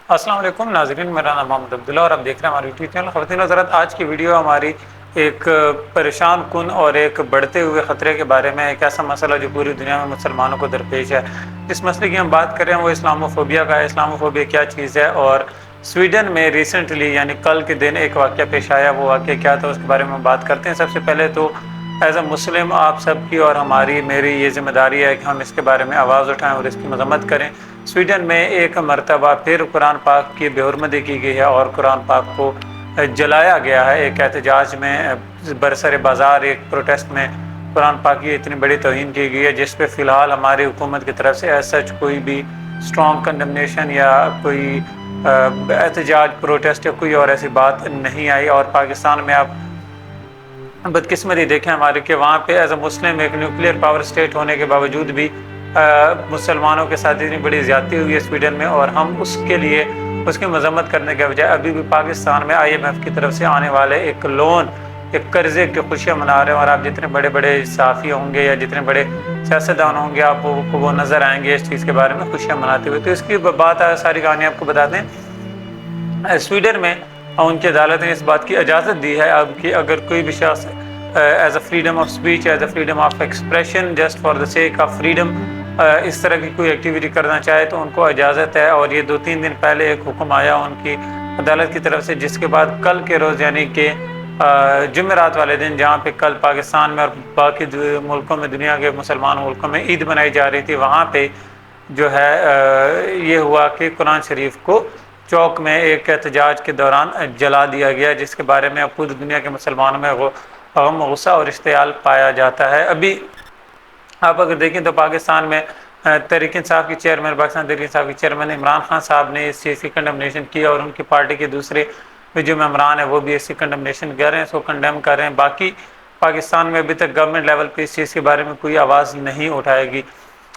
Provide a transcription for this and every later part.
السلام علیکم ناظرین، میرا نام محمد عبداللہ اور آپ دیکھ رہے ہیں ہماری یوٹیوب چینل خواتین حضرات۔ آج کی ویڈیو ہماری ایک پریشان کن اور ایک بڑھتے ہوئے خطرے کے بارے میں، ایک ایسا مسئلہ جو پوری دنیا میں مسلمانوں کو درپیش ہے۔ جس مسئلے کی ہم بات کر رہے ہیں وہ اسلاموفوبیا کا ہے۔ اسلاموفوبیا کیا چیز ہے اور سویڈن میں ریسنٹلی یعنی کل کے دن ایک واقعہ پیش آیا، وہ واقعہ کیا تھا اس کے بارے میں ہم بات کرتے ہیں۔ سب سے پہلے تو ایز اے مسلم آپ سب کی اور میری یہ ذمہ داری ہے کہ ہم اس کے بارے میں آواز اٹھائیں اور اس کی مذمت کریں۔ سویڈن میں ایک مرتبہ پھر قرآن پاک کی بے حرمتی کی گئی ہے اور قرآن پاک کو جلایا گیا ہے۔ ایک احتجاج میں برسر بازار ایک پروٹیسٹ میں قرآن پاک کی اتنی بڑی توہین کی گئی ہے، جس پہ فی الحال ہماری حکومت کی طرف سے ایز سچ کوئی بھی اسٹرانگ کنڈمنیشن یا کوئی احتجاج پروٹیسٹ یا کوئی اور ایسی بات نہیں آئی۔ اور پاکستان میں آپ بدقسمتی دیکھیں ہمارے کہ وہاں پہ ایز اے مسلم ایک نیوکلیر پاور اسٹیٹ ہونے کے باوجود بھی مسلمانوں کے ساتھ اتنی بڑی زیادتی ہوئی ہے سویڈن میں، اور ہم اس کے لیے اس کی مذمت کرنے کے بجائے ابھی بھی پاکستان میں IMF کی طرف سے آنے والے ایک لون، ایک قرضے کی خوشیاں منا رہے ہیں۔ اور آپ جتنے بڑے بڑے صحافی ہوں گے یا جتنے بڑے سیاستدان ہوں گے آپ کو وہ نظر آئیں گے اس چیز کے بارے میں خوشیاں مناتے ہوئے۔ تو اس کی بات ساری کہانی آپ کو بتاتے ہیں۔ سویڈن میں ان کی عدالت نے اس بات کی اجازت دی ہے اب کہ اگر کوئی بھی شخص is a freedom of speech, is a freedom of expression, just for the sake of freedom اس طرح کی کوئی ایکٹیویٹی کرنا چاہے تو ان کو اجازت ہے۔ اور یہ 2-3 دن پہلے ایک حکم آیا ان کی عدالت کی طرف سے، جس کے بعد کل کے روز یعنی کہ جمعرات والے دن، جہاں پہ کل پاکستان میں اور باقی ملکوں میں، دنیا کے مسلمان ملکوں میں عید منائی جا رہی تھی، وہاں پہ جو ہے یہ ہوا کہ قرآن شریف کو چوک میں ایک احتجاج کے دوران جلا دیا گیا، جس کے بارے میں اب پوری دنیا کے مسلمانوں میں غم، غصہ اور اشتعال پایا جاتا ہے۔ ابھی آپ اگر دیکھیں تو پاکستان میں تحریک انصاف کی چیئرمین، پاکستان تحریک انصاف کی چیئرمین عمران خان صاحب نے اس چیز کی کنڈمنیشن کی، اور ان کی پارٹی کے دوسرے جو ممبران ہیں وہ بھی اس کی کنڈمنیشن کر رہے ہیں، اس کو کنڈیم کر رہے ہیں۔ باقی پاکستان میں ابھی تک گورنمنٹ لیول پہ اس چیز کے بارے میں کوئی آواز نہیں اٹھائے گی۔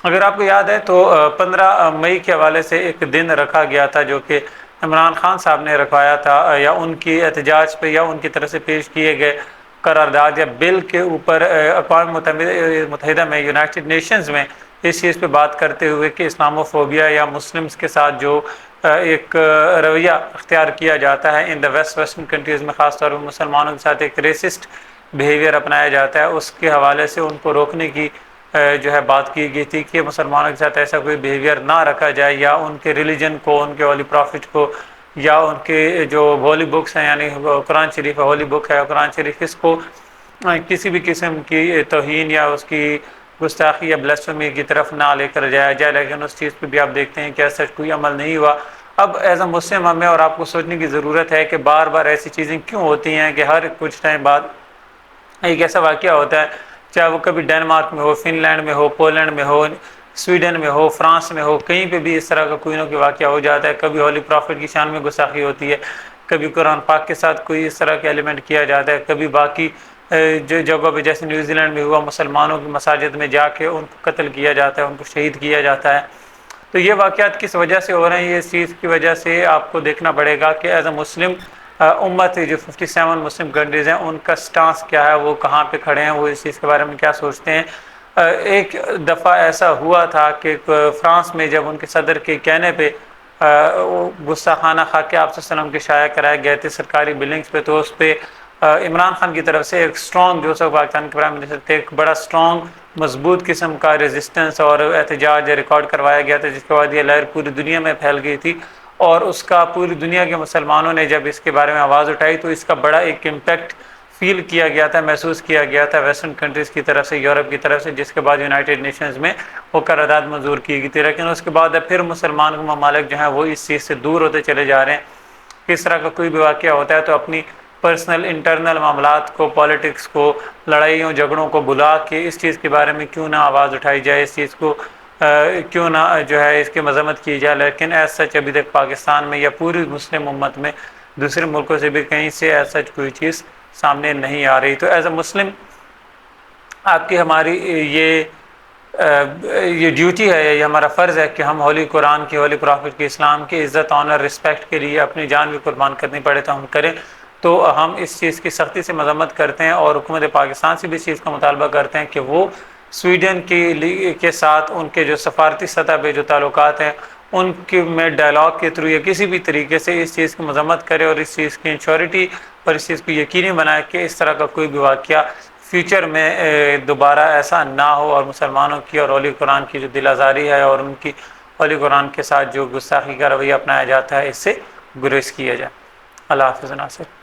اگر آپ کو یاد ہے تو 15 مئی کے حوالے سے ایک دن رکھا گیا تھا جو کہ عمران خان صاحب نے رکھوایا تھا، یا ان کی احتجاج پہ یا ان کی طرف سے پیش کیے گئے قرارداد یا بل کے اوپر اقوام متحدہ میں، یونائٹڈ نیشنز میں اس چیز پہ بات کرتے ہوئے کہ اسلاموفوبیا یا مسلمز کے ساتھ جو ایک رویہ اختیار کیا جاتا ہے ان دا ویسٹرن کنٹریز میں، خاص طور پر مسلمانوں کے ساتھ ایک ریسسٹ بیہیویئر اپنایا جاتا ہے، اس کے حوالے سے ان کو روکنے کی جو ہے بات کی گئی تھی کہ مسلمانوں کے ساتھ ایسا کوئی بیہیویئر نہ رکھا جائے، یا ان کے ریلیجن کو، ان کے ہولی پروفٹ کو، یا ان کے جو ہولی بکس ہیں یعنی قرآن شریف ہولی بک ہے، قرآن شریف اس کو کسی بھی قسم کی توہین یا اس کی گستاخی یا بلاسفیمی کی طرف نہ لے کر جایا جائے۔ لیکن اس چیز پہ بھی آپ دیکھتے ہیں کہ ایسا کوئی عمل نہیں ہوا۔ اب ایز اے مسلم ہمیں اور آپ کو سوچنے کی ضرورت ہے کہ بار بار ایسی چیزیں کیوں ہوتی ہیں کہ ہر کچھ ٹائم بعد ایک ایسا واقعہ ہوتا ہے، چاہے وہ کبھی ڈینمارک میں ہو، فن لینڈ میں ہو، پولینڈ میں ہو، سویڈن میں ہو، فرانس میں ہو، کہیں پہ بھی اس طرح کا کوئی نہ کوئی واقعہ ہو جاتا ہے۔ کبھی ہولی پروفٹ کی شان میں گستاخی ہوتی ہے، کبھی قرآن پاک کے ساتھ کوئی اس طرح کے ایلیمنٹ کیا جاتا ہے، کبھی باقی جو جگہوں پہ جیسے نیوزی لینڈ میں ہوا مسلمانوں کی مساجد میں جا کے ان کو قتل کیا جاتا ہے، ان کو شہید کیا جاتا ہے۔ تو یہ واقعات کس وجہ سے ہو رہے ہیں؟ یہ اس چیز کی وجہ سے آپ کو دیکھنا پڑے گا کہ ایز اے مسلم امت جو 57 مسلم کنٹریز ہیں ان کا سٹانس کیا ہے، وہ کہاں پہ کھڑے ہیں، وہ اس چیز کے بارے میں کیا سوچتے ہیں۔ ایک دفعہ ایسا ہوا تھا کہ فرانس میں جب ان کے صدر کے کہنے پہ گستاخانہ خاکے آپ صلی اللہ علیہ وسلم کے شائع کرائے گئے تھے سرکاری بلڈنگز پہ، تو اس پہ عمران خان کی طرف سے ایک اسٹرانگ، جو سب پاکستان کے پرائم منسٹر تھے، ایک بڑا اسٹرانگ مضبوط قسم کا ریزسٹنس اور احتجاج ریکارڈ کروایا گیا تھا، جس کے بعد یہ لہر پوری دنیا میں پھیل گئی تھی۔ اور اس کا پوری دنیا کے مسلمانوں نے جب اس کے بارے میں آواز اٹھائی تو اس کا بڑا ایک امپیکٹ فیل کیا گیا تھا، محسوس کیا گیا تھا ویسٹرن کنٹریز کی طرف سے، یورپ کی طرف سے، جس کے بعد یونائٹڈ نیشنز میں وہ قرارداد منظور کی گئی تھی۔ لیکن اس کے بعد پھر مسلمان ممالک جو ہیں وہ اس چیز سے دور ہوتے چلے جا رہے ہیں۔ اس طرح کا کوئی بھی واقعہ ہوتا ہے تو اپنی پرسنل انٹرنل معاملات کو، پالیٹکس کو، لڑائیوں جھگڑوں کو بلا کے اس چیز کے بارے میں کیوں نہ آواز اٹھائی جائے، اس چیز کو کیوں نہ جو ہے اس کی مذمت کی جائے۔ لیکن ایز سچ ابھی تک پاکستان میں یا پوری مسلم امت میں دوسرے ملکوں سے بھی کہیں سے ایز سچ کوئی چیز سامنے نہیں آ رہی۔ تو ایز اے مسلم آپ کی ہماری یہ ڈیوٹی ہے، یہ ہمارا فرض ہے کہ ہم ہولی قرآن کی، ہولی پروفٹ کی، اسلام کی عزت، آنر، رسپیکٹ کے لیے اپنی جان بھی قربان کرنی پڑے تو ہم کریں۔ تو ہم اس چیز کی سختی سے مذمت کرتے ہیں اور حکومت پاکستان سے بھی اس چیز کا مطالبہ کرتے ہیں کہ وہ سویڈن کے ساتھ ان کے جو سفارتی سطح پہ جو تعلقات ہیں ان کے میں ڈائلاگ کے تھرو یا کسی بھی طریقے سے اس چیز کی مذمت کرے اور اس چیز کی انشورٹی اور اس چیز کو یقینی بنائے کہ اس طرح کا کوئی بھی واقعہ فیوچر میں دوبارہ ایسا نہ ہو، اور مسلمانوں کی اور اولی قرآن کی جو دل آزاری ہے اور ان کی اولی قرآن کے ساتھ جو گستاخی کا رویہ اپنایا جاتا ہے اس سے گریز کیا جائے۔ اللہ حافظ ناصر۔